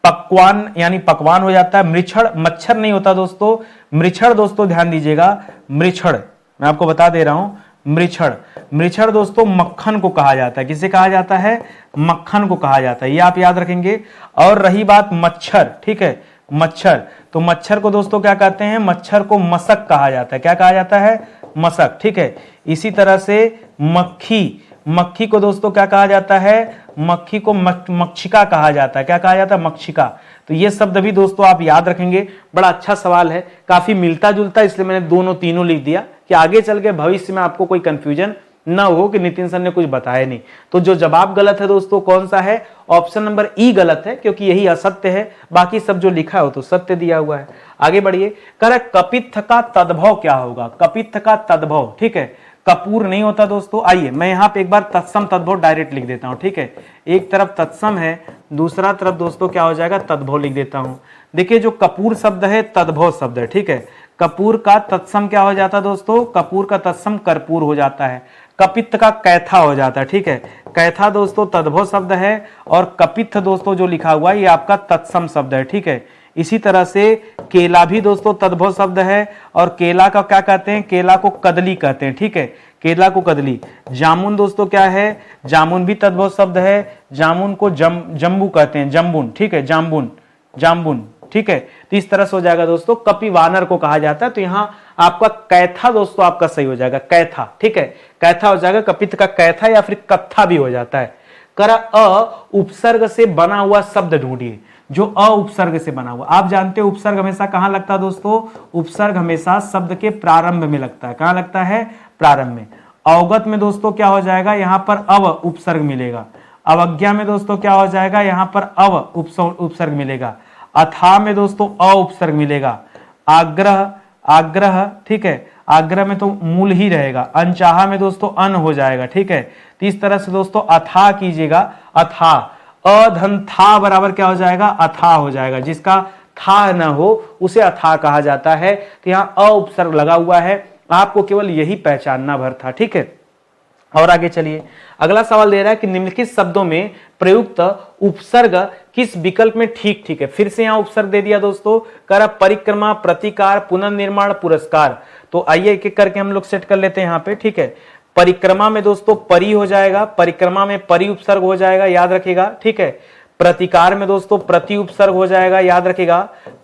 पकवान यानी पकवान हो जाता है। मृक्षण, मच्छर नहीं होता दोस्तों, मृक्षण दोस्तों ध्यान दीजिएगा, मृक्षण मैं आपको बता दे रहा हूं। मृक्षण, मृक्षण दोस्तों मक्खन को कहा जाता है। किसे कहा जाता है, मक्खन को कहा जाता है, ये आप याद रखेंगे। और रही बात मच्छर, ठीक है, मच्छर, तो मच्छर को दोस्तों क्या कहते हैं, मच्छर को मशक कहा जाता है। क्या कहा जाता है, मशक, ठीक है। इसी तरह से मक्खी, मक्खी को दोस्तों क्या कहा जाता है, मक्खी को मक्षिका कहा जाता है। क्या कहा जाता है, मक्षिका। तो ये शब्द भी दोस्तों आप याद रखेंगे। बड़ा अच्छा सवाल है, काफी मिलता जुलता, इसलिए मैंने दोनों तीनों लिख दिया कि आगे चल के भविष्य में आपको कोई कंफ्यूजन ना हो कि नितिन सर ने कुछ बताया नहीं। तो जो जवाब गलत है दोस्तों कौन सा है, ऑप्शन नंबर ई गलत है, क्योंकि यही असत्य है, बाकी सब जो लिखा है वो तो सत्य दिया हुआ है। आगे बढ़िए। कह कपित्थ का तद्भव क्या होगा, कपित्थ का तद्भव, ठीक है। कपूर नहीं होता दोस्तों। आइए मैं यहां पे एक बार तत्सम तद्भव डायरेक्ट लिख देता हूं, ठीक है। एक तरफ तत्सम है, दूसरा तरफ दोस्तों क्या हो जाएगा, तद्भव लिख देता हूं। देखिए जो कपूर शब्द है तद्भव शब्द है, ठीक है। कपूर का तत्सम क्या हो जाता है दोस्तों, कपूर का तत्सम कर्पूर हो जाता है। कपित्थ का कैथा हो जाता है, ठीक है। कैथा दोस्तों तद्भव शब्द है, और कपित्थ दोस्तों जो लिखा हुआ है ये आपका तत्सम शब्द है, ठीक है। इसी तरह से केला भी दोस्तों तद्भव शब्द है, और केला का क्या कहते हैं, केला को कदली कहते हैं, ठीक है। केला को कदली। जामुन दोस्तों क्या है, जामुन भी तद्भव शब्द है, जामुन को जम्बू कहते हैं, जम्बुन, ठीक है, जाम्बुन, जाम्बुन, ठीक है। तो इस तरह से हो जाएगा दोस्तों, कपिवानर को कहा जाता है। तो यहां आपका कैथा दोस्तों आपका सही हो जाएगा, कैथा, ठीक है। कैथा हो जाएगा, कपित्थ का कैथा या फिर कत्था भी हो जाता है। करा अ उपसर्ग से बना हुआ शब्द ढूंढिए, जो अ उपसर्ग से बना हुआ। आप जानते हो उपसर्ग हमेशा कहां लगता है दोस्तों, उपसर्ग हमेशा शब्द के प्रारंभ में लगता है। कहां लगता है, प्रारंभ में। अवगत में दोस्तों क्या हो जाएगा, यहां पर अव उपसर्ग मिलेगा। अवज्ञा में दोस्तों क्या हो जाएगा, यहां पर अव उपसर्ग मिलेगा। अथा में दोस्तों अ उपसर्ग मिलेगा। आग्रह, आग्रह, ठीक है, आग्रह में तो मूल ही रहेगा। अनचाहा में दोस्तों अन हो जाएगा, ठीक है। तो इस तरह से दोस्तों अथा कीजिएगा, अथा, अधन था बराबर क्या हो जाएगा, अथा हो जाएगा। जिसका था न हो उसे अथा कहा जाता है। तो यहां अ उपसर्ग लगा हुआ है, आपको केवल यही पहचानना भर था, ठीक है। और आगे चलिए, अगला सवाल दे रहा है कि निम्नलिखित शब्दों में प्रयुक्त उपसर्ग किस विकल्प में ठीक ठीक है। फिर से यहां उपसर्ग दे दिया दोस्तों, कर परिक्रमा, प्रतिकार, पुनर्निर्माण, पुरस्कार। तो आइए एक एक करके हम लोग सेट कर लेते हैं यहां पे, ठीक है। परिक्रमा में दोस्तों परि हो जाएगा, परिक्रमा में परि उपसर्ग हो जाएगा, याद रखेगा, ठीक है। प्रतिकार में दोस्तों प्रति उपसर्ग हो जाएगा, याद रखेगा।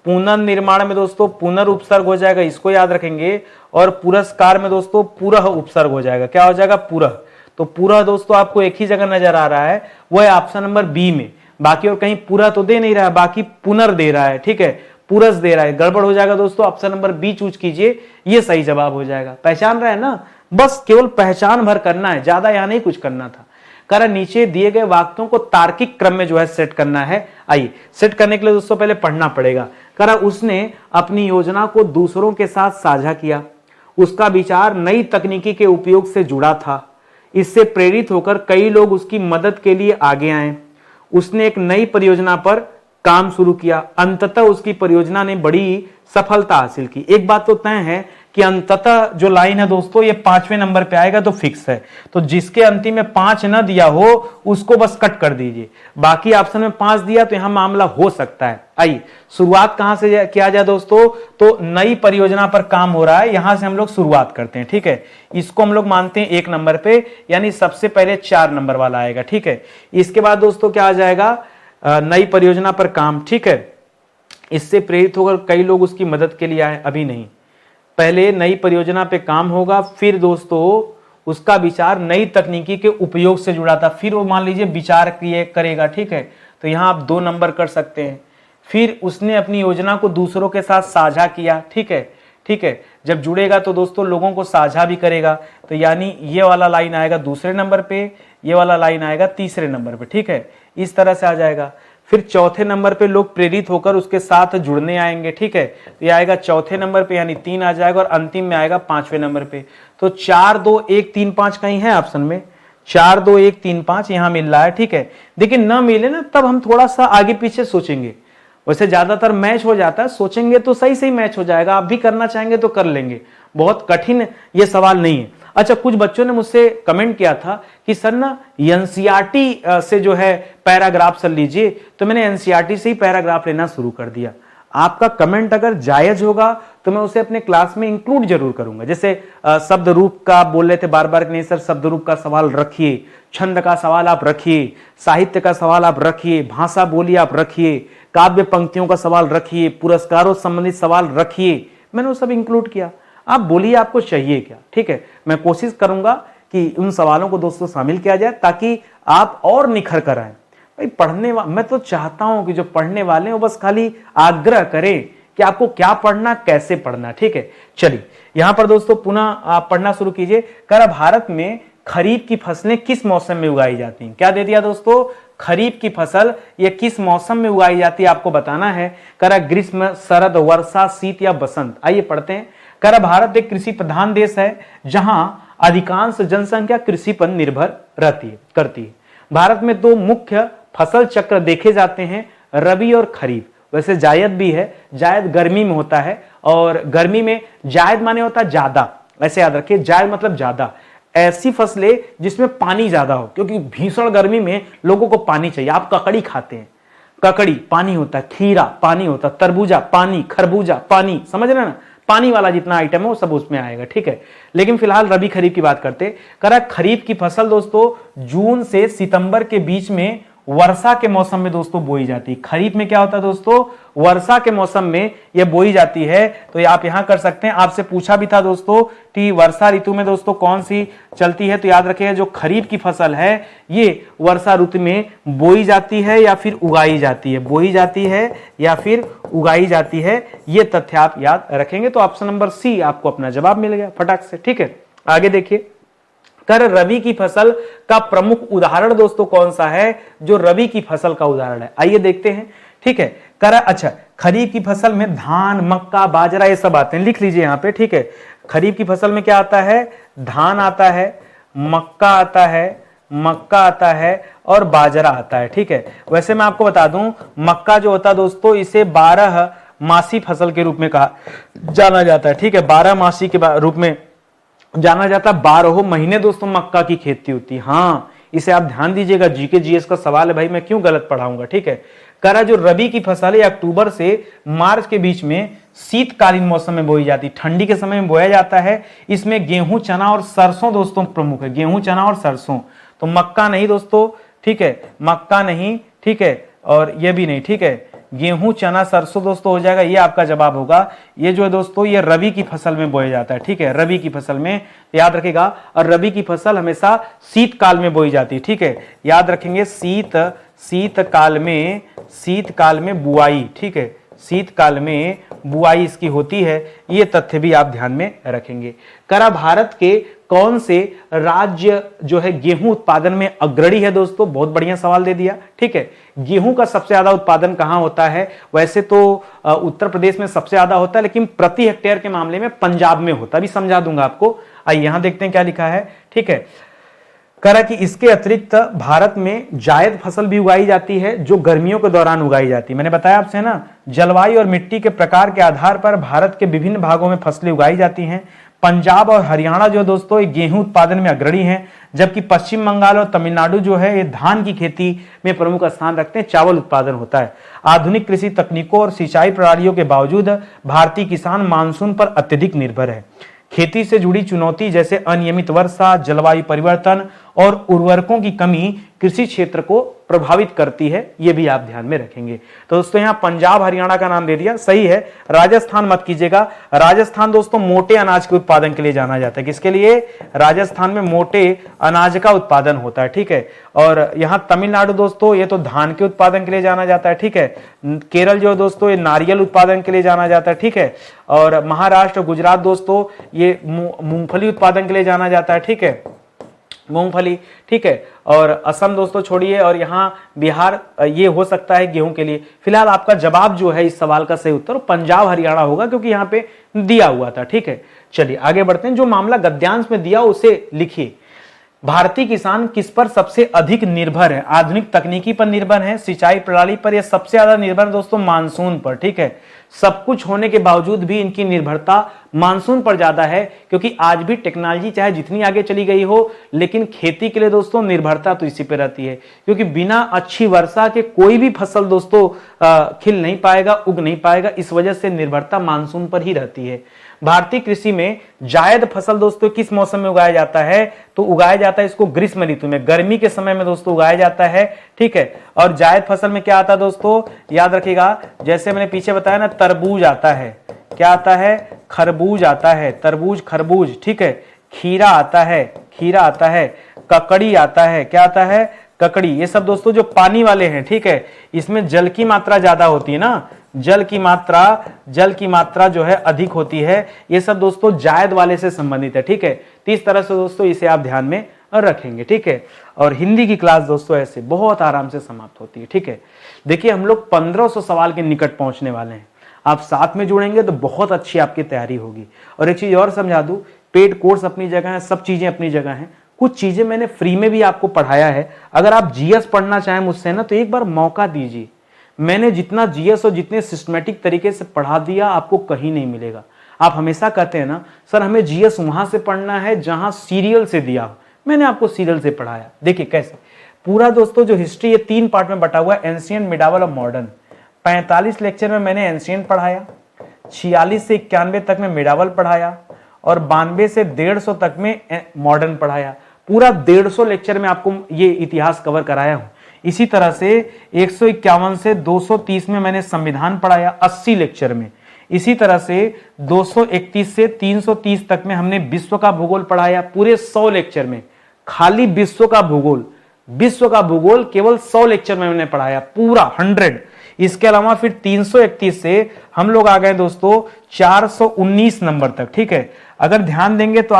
पुनर्निर्माण में दोस्तों पुनर उपसर्ग हो जाएगा, इसको याद रखेंगे। और पुरस्कार में दोस्तों पुरः उपसर्ग हो जाएगा, क्या हो जाएगा, पुरः। तो पुरः दोस्तों आपको एक ही जगह नजर आ रहा है, वो है ऑप्शन नंबर बी में। बाकी और कहीं पुरः तो दे नहीं रहा है, बाकी पुनर दे रहा है, ठीक है, पुरस दे रहा है, गड़बड़ हो जाएगा दोस्तों। ऑप्शन नंबर बी चूज कीजिए, ये सही जवाब हो जाएगा। पहचान रहे हैं ना, बस केवल पहचान भर करना है, ज्यादा यहां नहीं कुछ करना था। करा नीचे दिए गए वाक्यों को तार्किक क्रम में जो है सेट करना है। आइए सेट करने के लिए दोस्तों पहले पढ़ना पड़ेगा। करा उसने अपनी योजना को दूसरों के साथ साझा किया, उसका विचार नई तकनीकी के उपयोग से जुड़ा था, इससे प्रेरित होकर कई लोग उसकी मदद के लिए आगे आए, उसने एक नई परियोजना पर काम शुरू किया, अंततः उसकी परियोजना ने बड़ी सफलता हासिल की। एक बात तो तय है कि अंततः जो लाइन है दोस्तों ये 5वें नंबर पे आएगा तो फिक्स है। तो जिसके अंतिम में 5 न दिया हो उसको बस कट कर दीजिए, बाकी ऑप्शन में 5 दिया तो यहां मामला हो सकता है। आइए शुरुआत कहां से किया जाए दोस्तों, तो नई परियोजना पर काम हो रहा है, यहां से हम लोग शुरुआत करते हैं, ठीक है। इसको हम लोग मानते हैं 1 नंबर पे, यानी सबसे पहले 4 नंबर वाला आएगा, ठीक है। इसके बाद दोस्तों क्या आ जाएगा, नई परियोजना पर काम, ठीक है, इससे प्रेरित होकर कई लोग उसकी मदद के लिए आए, अभी नहीं। पहले नई परियोजना पे काम होगा, फिर दोस्तों उसका विचार नई तकनीकी के उपयोग से जुड़ा था, फिर वो मान लीजिए विचार करेगा, ठीक है, तो यहाँ आप 2 नंबर कर सकते हैं। फिर उसने अपनी योजना को दूसरों के साथ साझा किया, ठीक है, ठीक है, जब जुड़ेगा तो दोस्तों लोगों को साझा भी करेगा, तो यानी ये वाला लाइन आएगा दूसरे नंबर पे, ये वाला लाइन आएगा तीसरे नंबर पे, ठीक है, इस तरह से आ जाएगा। फिर चौथे नंबर पे लोग प्रेरित होकर उसके साथ जुड़ने आएंगे, ठीक है, तो ये आएगा चौथे नंबर पे, यानी 3 आ जाएगा, और अंतिम में आएगा 5वें नंबर पे। तो 4 2 1 3 5 कहीं है ऑप्शन में, 4 2 1 3 5 यहां मिल रहा है, ठीक है। देखिए न मिले ना तब हम थोड़ा सा आगे पीछे सोचेंगे, वैसे ज्यादातर मैच हो जाता है, सोचेंगे तो सही सही मैच हो जाएगा, आप भी करना चाहेंगे तो कर लेंगे, बहुत कठिन ये सवाल नहीं है। अच्छा, कुछ बच्चों ने मुझसे कमेंट किया था कि सर ना एनसीईआरटी से जो है पैराग्राफ सर लीजिए, तो मैंने एनसीईआरटी से ही पैराग्राफ लेना शुरू कर दिया। आपका कमेंट अगर जायज होगा तो मैं उसे अपने क्लास में इंक्लूड जरूर करूंगा। जैसे शब्द रूप का बोल रहे थे बार बार कि नहीं सर शब्द रूप का सवाल रखिए, छंद का सवाल आप रखिए, साहित्य का सवाल आप रखिए, भाषा बोली आप रखिए, काव्य पंक्तियों का सवाल रखिए, पुरस्कारों से संबंधित सवाल रखिए, मैंने वो सब इंक्लूड किया। आप बोलिए आपको चाहिए क्या, ठीक है, मैं कोशिश करूंगा कि उन सवालों को दोस्तों शामिल किया जाए ताकि आप और निखर कर आए। भाई मैं तो चाहता हूं कि जो पढ़ने वाले हैं वो बस खाली आग्रह करें कि आपको क्या पढ़ना, कैसे पढ़ना, ठीक है। चलिए यहां पर दोस्तों पुनः आप पढ़ना शुरू कीजिए। कर भारत में खरीफ की फसलें किस मौसम में उगाई जाती हैं? क्या दे दिया दोस्तों, खरीफ की फसल ये किस मौसम में उगाई जाती है आपको बताना है। करा करग्रीष्म, शरद, वर्षा, शीत या बसंत। आइए पढ़ते हैं। कर भारत एक कृषि प्रधान देश है जहां अधिकांश जनसंख्या कृषि पर निर्भर करती है। भारत में 2 मुख्य फसल चक्र देखे जाते हैं, रबी और खरीफ। वैसे जायद भी है, जायद गर्मी में होता है, और गर्मी में जायद माने होता है ज्यादा, ऐसे याद रखिए, जायद मतलब ज्यादा। ऐसी फसलें जिसमें पानी ज्यादा हो, क्योंकि भीषण गर्मी में लोगों को पानी चाहिए। आप ककड़ी खाते हैं, ककड़ी पानी होता है, खीरा पानी होता है, तरबूजा पानी, खरबूजा पानी, समझ रहे ना, पानी वाला जितना आइटम है वो सब उसमें आएगा, ठीक है। लेकिन फिलहाल रबी खरीफ की बात करते। करा खरीफ की फसल दोस्तों जून से सितंबर के बीच में वर्षा के मौसम में दोस्तों बोई जाती है। खरीफ में क्या होता है दोस्तों, वर्षा के मौसम में यह बोई जाती है। तो आप यहां कर सकते हैं, आपसे पूछा भी था दोस्तों कि वर्षा ऋतु में दोस्तों कौन सी चलती है, तो याद रखिएगा जो खरीफ की फसल है ये वर्षा ऋतु में बोई जाती है या फिर उगाई जाती है, बोई जाती है या फिर उगाई जाती है, ये तथ्य आप याद रखेंगे। तो ऑप्शन नंबर सी आपको अपना जवाब मिल गया फटाक से, ठीक है। आगे देखिए, कर रबी की फसल का प्रमुख उदाहरण दोस्तों कौन सा है जो रबी की फसल का उदाहरण है, आइए देखते हैं, ठीक है। अच्छा, खरीफ की फसल में धान, मक्का, बाजरा ये सब आते हैं, लिख लीजिए यहां पे, ठीक है। खरीफ की फसल में क्या आता है, धान आता है, मक्का आता है और बाजरा आता है, ठीक है। वैसे मैं आपको बता दूं मक्का जो होता है दोस्तों इसे 12 मासी फसल के रूप में कहा जाना जाता है, ठीक है, 12 मासी के रूप में जाना जाता है। 12 महीने दोस्तों मक्का की खेती होती है। हाँ, इसे आप ध्यान दीजिएगा, जीके जीएस का सवाल है भाई, मैं क्यों गलत पढ़ाऊंगा, ठीक है। करा जो रबी की फसल है अक्टूबर से मार्च के बीच में शीतकालीन मौसम में बोई जाती है, ठंडी के समय में बोया जाता है। इसमें गेहूं, चना और सरसों दोस्तों प्रमुख है, गेहूं, चना और सरसों। तो मक्का नहीं दोस्तों, ठीक है, मक्का नहीं, ठीक है, और ये भी नहीं, ठीक है, गेहूं, चना, सरसों दोस्तों हो जाएगा, ये आपका जवाब होगा। ये जो है दोस्तों ये रबी की फसल में बोया जाता है, ठीक है, रबी की फसल में याद रखिएगा। और रबी की फसल हमेशा शीतकाल में बोई जाती है, ठीक है, याद रखेंगे, शीतकाल में बुआई, ठीक है, शीतकाल में बुआई इसकी होती है, ये तथ्य भी आप ध्यान में रखेंगे। करा भारत के कौन से राज्य जो है गेहूं उत्पादन में अग्रणी है दोस्तों, बहुत बढ़िया सवाल दे दिया, ठीक है। गेहूं का सबसे ज्यादा उत्पादन कहां होता है, वैसे तो उत्तर प्रदेश में सबसे ज्यादा होता है, लेकिन प्रति हेक्टेयर के मामले में पंजाब में होता है, भी समझा दूंगा आपको। आइए यहां देखते हैं क्या लिखा है, ठीक है। करा कि इसके अतिरिक्त भारत में जायद फसल भी उगाई जाती है जो गर्मियों के दौरान उगाई जाती है। मैंने बताया आपसे ना, जलवायु और मिट्टी के प्रकार के आधार पर भारत के विभिन्न भागों में फसलें उगाई जाती हैं। पंजाब और हरियाणा जो दोस्तों गेहूं उत्पादन में अग्रणी हैं, जबकि पश्चिम बंगाल और तमिलनाडु जो है ये धान की खेती में प्रमुख स्थान रखते हैं, चावल उत्पादन होता है। आधुनिक कृषि तकनीकों और सिंचाई प्रणालियों के बावजूद भारतीय किसान मानसून पर अत्यधिक निर्भर है। खेती से जुड़ी चुनौती जैसे अनियमित वर्षा, जलवायु परिवर्तन और उर्वरकों की कमी कृषि क्षेत्र को प्रभावित करती है, ये भी आप ध्यान में रखेंगे। तो दोस्तों यहाँ पंजाब हरियाणा का नाम दे दिया, सही है। राजस्थान मत कीजिएगा। राजस्थान दोस्तों मोटे अनाज के उत्पादन के लिए जाना जाता है। किसके लिए? राजस्थान में मोटे अनाज का उत्पादन होता है, ठीक है। और यहाँ तमिलनाडु दोस्तों ये तो धान के उत्पादन के लिए जाना जाता है, ठीक है। केरल जो दोस्तों ये नारियल उत्पादन के लिए जाना जाता है, ठीक है। और महाराष्ट्र गुजरात दोस्तों ये मूंगफली उत्पादन के लिए जाना जाता है, ठीक है, मूंगफली, ठीक है। और असम दोस्तों छोड़िए, और यहाँ बिहार ये हो सकता है गेहूं के लिए। फिलहाल आपका जवाब जो है इस सवाल का सही उत्तर पंजाब हरियाणा होगा, क्योंकि यहाँ पे दिया हुआ था, ठीक है। चलिए आगे बढ़ते हैं। जो मामला गद्यांश में दिया उसे लिखिए। भारतीय किसान किस पर सबसे अधिक निर्भर है? आधुनिक तकनीकी पर निर्भर है, सिंचाई प्रणाली पर, या सबसे ज्यादा निर्भर है दोस्तों मानसून पर, ठीक है। सब कुछ होने के बावजूद भी इनकी निर्भरता मानसून पर ज्यादा है, क्योंकि आज भी टेक्नोलॉजी चाहे जितनी आगे चली गई हो, लेकिन खेती के लिए दोस्तों निर्भरता तो इसी पे रहती है, क्योंकि बिना अच्छी वर्षा के कोई भी फसल दोस्तों खिल नहीं पाएगा, उग नहीं पाएगा। इस वजह से निर्भरता मानसून पर ही रहती है। भारतीय कृषि में जायद फसल दोस्तों किस मौसम में उगाया जाता है? तो उगाया जाता है इसको ग्रीष्म ऋतु में, गर्मी के समय में दोस्तों उगाया जाता है, ठीक है। और जायद फसल में क्या आता है दोस्तों? याद रखिएगा, जैसे मैंने पीछे बताया ना, तरबूज आता है, क्या आता है? खरबूज आता है, तरबूज खरबूज, ठीक है। खीरा आता है, खीरा आता है। ककड़ी आता है, क्या आता है? ककड़ी। ये सब दोस्तों जो पानी वाले हैं, ठीक है, इसमें जल की मात्रा ज्यादा होती है ना, जल की मात्रा जो है अधिक होती है। ये सब दोस्तों जायद वाले से संबंधित है, ठीक है। तो इस तरह से दोस्तों इसे आप ध्यान में रखेंगे, ठीक है। और हिंदी की क्लास दोस्तों ऐसे बहुत आराम से समाप्त होती है, ठीक है। देखिए हम लोग 1500 सवाल के निकट पहुंचने वाले हैं। आप साथ में जुड़ेंगे तो बहुत अच्छी आपकी तैयारी होगी। और एक चीज और समझा दूं, पेड कोर्स अपनी जगह है, सब चीजें अपनी जगह हैं। कुछ चीजें मैंने फ्री में भी आपको पढ़ाया है। अगर आप जीएस पढ़ना चाहें मुझसे ना, तो एक बार मौका दीजिए। मैंने जितना जीएस और जितने सिस्टमेटिक तरीके से पढ़ा दिया आपको कहीं नहीं मिलेगा। आप हमेशा कहते हैं ना सर हमें जीएस वहां से पढ़ना है जहां सीरियल से दिया हो। मैंने आपको सीरियल से पढ़ाया। देखिए कैसे पूरा दोस्तों जो हिस्ट्री, ये 3 पार्ट में बटा हुआ है, एंशिएंट, मिडावल और मॉडर्न। 45 लेक्चर में मैंने एंशिएंट पढ़ाया, 46 से 91 तक में मिडावल पढ़ाया, और 92 से 150 तक में मॉडर्न पढ़ाया। पूरा 150 लेक्चर में आपको ये इतिहास कवर कराया हूं। इसी तरह से 151 से 230 में मैंने संविधान पढ़ाया 80 लेक्चर में। इसी तरह से 231 से 330 तक में हमने विश्व का भूगोल पढ़ाया पूरे 100 लेक्चर में। खाली विश्व का भूगोल केवल 100 लेक्चर में मैंने पढ़ाया पूरा 100। इसके अलावा फिर 331 से हम लोग आ गए दोस्तों 419 नंबर तक, ठीक है। अगर ध्यान देंगे तो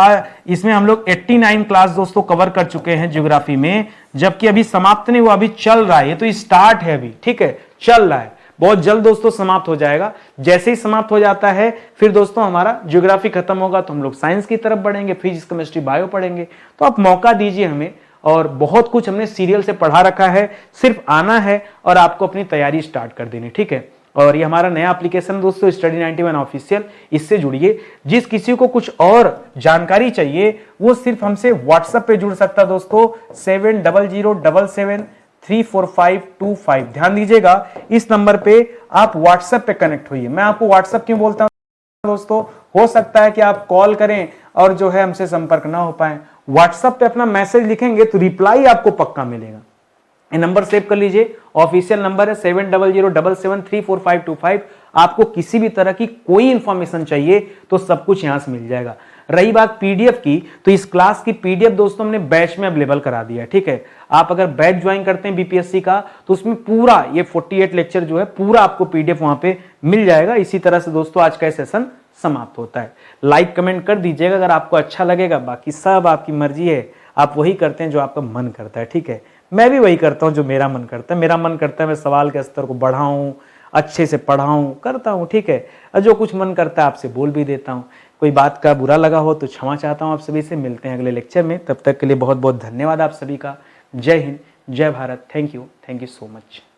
इसमें हम लोग 89 क्लास दोस्तों कवर कर चुके हैं ज्योग्राफी में, जबकि अभी समाप्त नहीं हुआ, अभी चल रहा है। ये तो स्टार्ट है अभी, ठीक है, चल रहा है। बहुत जल्द दोस्तों समाप्त हो जाएगा। जैसे ही समाप्त हो जाता है फिर दोस्तों हमारा ज्योग्राफी खत्म होगा तो हम लोग साइंस की तरफ बढ़ेंगे, फिजिक्स केमिस्ट्री बायो पढ़ेंगे। तो आप मौका दीजिए हमें, और बहुत कुछ हमने सीरियल से पढ़ा रखा है, सिर्फ आना है और आपको अपनी तैयारी स्टार्ट कर देनी, ठीक है। और ये हमारा नया एप्लीकेशन दोस्तों स्टडी 91 ऑफिशियल, इससे जुड़िए। जिस किसी को कुछ और जानकारी चाहिए वो सिर्फ हमसे व्हाट्सएप पे जुड़ सकता है दोस्तों, 7007734525। ध्यान दीजिएगा इस नंबर पे आप व्हाट्सएप पे कनेक्ट होइए। मैं आपको व्हाट्सएप क्यों बोलता हूं दोस्तों, हो सकता है कि आप कॉल करें और जो है हमसे संपर्क ना हो पाए। व्हाट्सएप पे अपना मैसेज लिखेंगे तो रिप्लाई आपको पक्का मिलेगा। ये नंबर सेव कर लीजिए, ऑफिशियल नंबर है 7007734525। आपको किसी भी तरह की कोई इंफॉर्मेशन चाहिए तो सब कुछ यहां से मिल जाएगा। रही बात पीडीएफ की, तो इस क्लास की पीडीएफ दोस्तों हमने बैच में अवेलेबल करा दिया है, ठीक है। आप अगर बैच ज्वाइन करते हैं बीपीएससी का तो उसमें पूरा ये 48 लेक्चर जो है पूरा आपको पीडीएफ वहां पे मिल जाएगा। इसी तरह से दोस्तों आज का सेशन समाप्त होता है। लाइक कमेंट कर दीजिएगा अगर आपको अच्छा लगेगा, बाकी सब आपकी मर्जी है। आप वही करते हैं जो आपका मन करता है, ठीक है। मैं भी वही करता हूं जो मेरा मन करता है। मेरा मन करता है मैं सवाल के स्तर को बढ़ाऊं, अच्छे से पढ़ाऊं, करता हूं, ठीक है। और जो कुछ मन करता है आपसे बोल भी देता हूं। कोई बात का बुरा लगा हो तो क्षमा चाहता हूं आप सभी से। मिलते हैं अगले लेक्चर में, तब तक के लिए बहुत बहुत धन्यवाद आप सभी का। जय हिंद, जय Bharat. Thank you so much.